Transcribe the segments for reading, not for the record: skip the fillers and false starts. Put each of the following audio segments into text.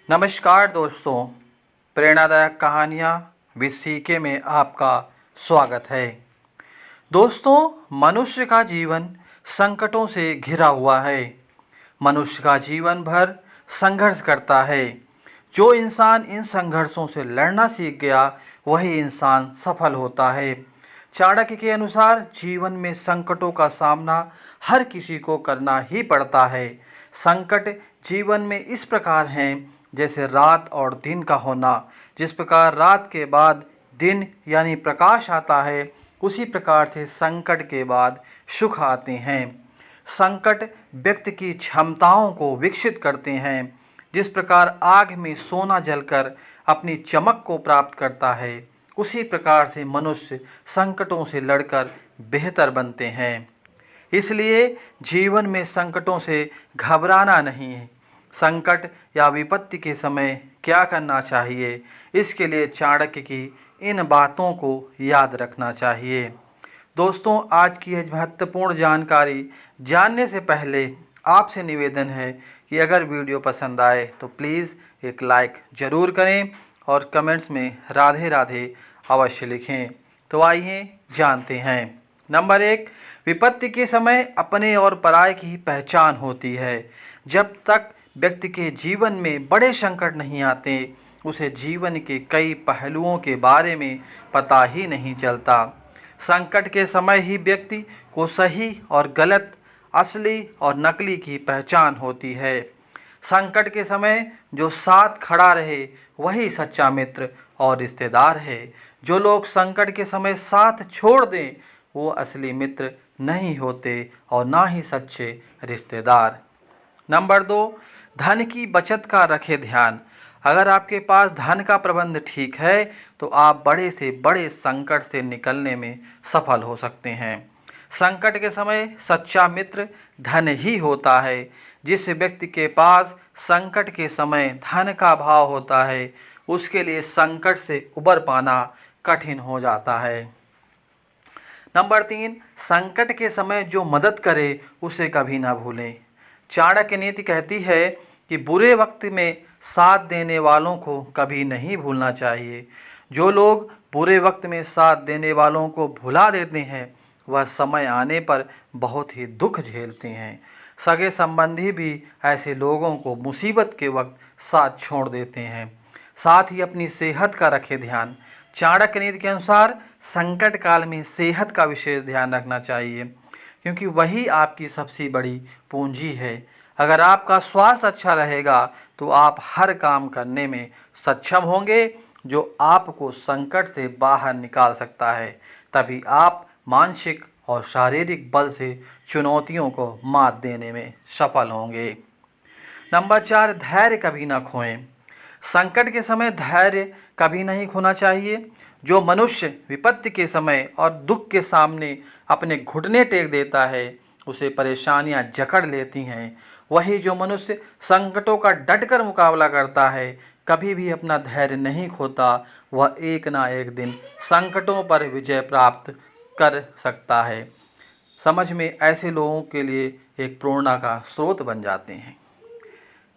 नमस्कार दोस्तों, प्रेरणादायक कहानियाँ विद में आपका स्वागत है। दोस्तों, मनुष्य का जीवन संकटों से घिरा हुआ है। मनुष्य का जीवन भर संघर्ष करता है। जो इंसान इन संघर्षों से लड़ना सीख गया वही इंसान सफल होता है। चाणक्य के अनुसार जीवन में संकटों का सामना हर किसी को करना ही पड़ता है। संकट जीवन में इस प्रकार हैं जैसे रात और दिन का होना। जिस प्रकार रात के बाद दिन यानी प्रकाश आता है, उसी प्रकार से संकट के बाद सुख आते हैं। संकट व्यक्ति की क्षमताओं को विकसित करते हैं। जिस प्रकार आग में सोना जलकर अपनी चमक को प्राप्त करता है, उसी प्रकार से मनुष्य संकटों से लड़कर बेहतर बनते हैं। इसलिए जीवन में संकटों से घबराना नहीं है। संकट या विपत्ति के समय क्या करना चाहिए, इसके लिए चाणक्य की इन बातों को याद रखना चाहिए। दोस्तों, आज की यह महत्वपूर्ण जानकारी जानने से पहले आपसे निवेदन है कि अगर वीडियो पसंद आए तो प्लीज़ एक लाइक ज़रूर करें और कमेंट्स में राधे राधे अवश्य लिखें। तो आइए जानते हैं। नंबर 1, विपत्ति के समय अपने और पराये की पहचान होती है। जब तक व्यक्ति के जीवन में बड़े संकट नहीं आते, उसे जीवन के कई पहलुओं के बारे में पता ही नहीं चलता। संकट के समय ही व्यक्ति को सही और गलत, असली और नकली की पहचान होती है। संकट के समय जो साथ खड़ा रहे वही सच्चा मित्र और रिश्तेदार है। जो लोग संकट के समय साथ छोड़ दें वो असली मित्र नहीं होते और ना ही सच्चे रिश्तेदार। नंबर 2, धन की बचत का रखें ध्यान। अगर आपके पास धन का प्रबंध ठीक है तो आप बड़े से बड़े संकट से निकलने में सफल हो सकते हैं। संकट के समय सच्चा मित्र धन ही होता है। जिस व्यक्ति के पास संकट के समय धन का अभाव होता है, उसके लिए संकट से उबर पाना कठिन हो जाता है। नंबर 3, संकट के समय जो मदद करे उसे कभी ना भूलें। चाणक्य नीति कहती है कि बुरे वक्त में साथ देने वालों को कभी नहीं भूलना चाहिए। जो लोग बुरे वक्त में साथ देने वालों को भुला देते हैं, वह समय आने पर बहुत ही दुख झेलते हैं। सगे संबंधी भी ऐसे लोगों को मुसीबत के वक्त साथ छोड़ देते हैं। साथ ही अपनी सेहत का रखें ध्यान। चाणक्य नीति के अनुसार संकट काल में सेहत का विशेष ध्यान रखना चाहिए, क्योंकि वही आपकी सबसे बड़ी पूंजी है। अगर आपका स्वास्थ्य अच्छा रहेगा तो आप हर काम करने में सक्षम होंगे जो आपको संकट से बाहर निकाल सकता है। तभी आप मानसिक और शारीरिक बल से चुनौतियों को मात देने में सफल होंगे। नंबर 4, धैर्य कभी ना खोएं। संकट के समय धैर्य कभी नहीं खोना चाहिए। जो मनुष्य विपत्ति के समय और दुख के सामने अपने घुटने टेक देता है, उसे परेशानियां जकड़ लेती हैं। वही जो मनुष्य संकटों का डटकर मुकाबला करता है, कभी भी अपना धैर्य नहीं खोता, वह एक ना एक दिन संकटों पर विजय प्राप्त कर सकता है। समझ में ऐसे लोगों के लिए एक प्रेरणा का स्रोत बन जाते हैं।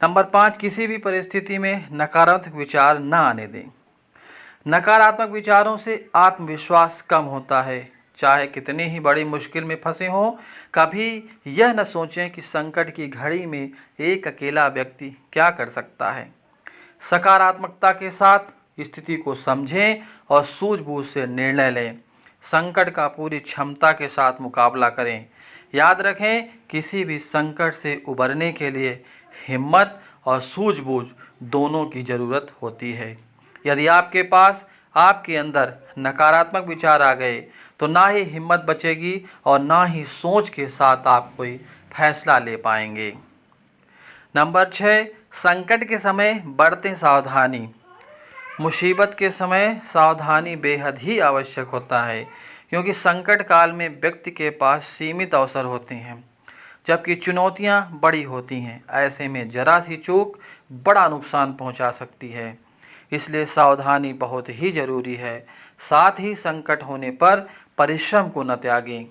नंबर 5, किसी भी परिस्थिति में नकारात्मक विचार न आने दें। नकारात्मक विचारों से आत्मविश्वास कम होता है। चाहे कितनी ही बड़ी मुश्किल में फंसे हों, कभी यह न सोचें कि संकट की घड़ी में एक अकेला व्यक्ति क्या कर सकता है। सकारात्मकता के साथ स्थिति को समझें और सूझबूझ से निर्णय लें। संकट का पूरी क्षमता के साथ मुकाबला करें। याद रखें, किसी भी संकट से उबरने के लिए हिम्मत और सूझबूझ दोनों की ज़रूरत होती है। यदि आपके पास आपके अंदर नकारात्मक विचार आ गए तो ना ही हिम्मत बचेगी और ना ही सोच के साथ आप कोई फैसला ले पाएंगे। नंबर 6, संकट के समय बरतें सावधानी। मुसीबत के समय सावधानी बेहद ही आवश्यक होता है, क्योंकि संकट काल में व्यक्ति के पास सीमित अवसर होते हैं, जबकि चुनौतियां बड़ी होती हैं। ऐसे में जरा सी चूक बड़ा नुकसान पहुंचा सकती है। इसलिए सावधानी बहुत ही ज़रूरी है। साथ ही संकट होने पर परिश्रम को न त्यागें।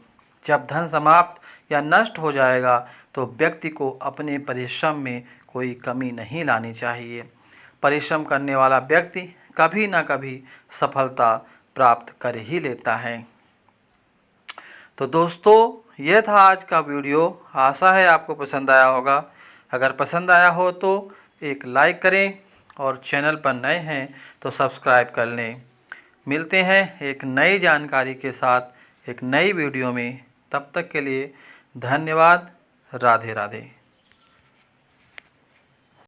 जब धन समाप्त या नष्ट हो जाएगा तो व्यक्ति को अपने परिश्रम में कोई कमी नहीं लानी चाहिए। परिश्रम करने वाला व्यक्ति कभी ना कभी सफलता प्राप्त कर ही लेता है। तो दोस्तों, यह था आज का वीडियो। आशा है आपको पसंद आया होगा। अगर पसंद आया हो तो एक लाइक करें और चैनल पर नए हैं तो सब्सक्राइब कर लें। मिलते हैं एक नई जानकारी के साथ एक नई वीडियो में। तब तक के लिए धन्यवाद। राधे राधे।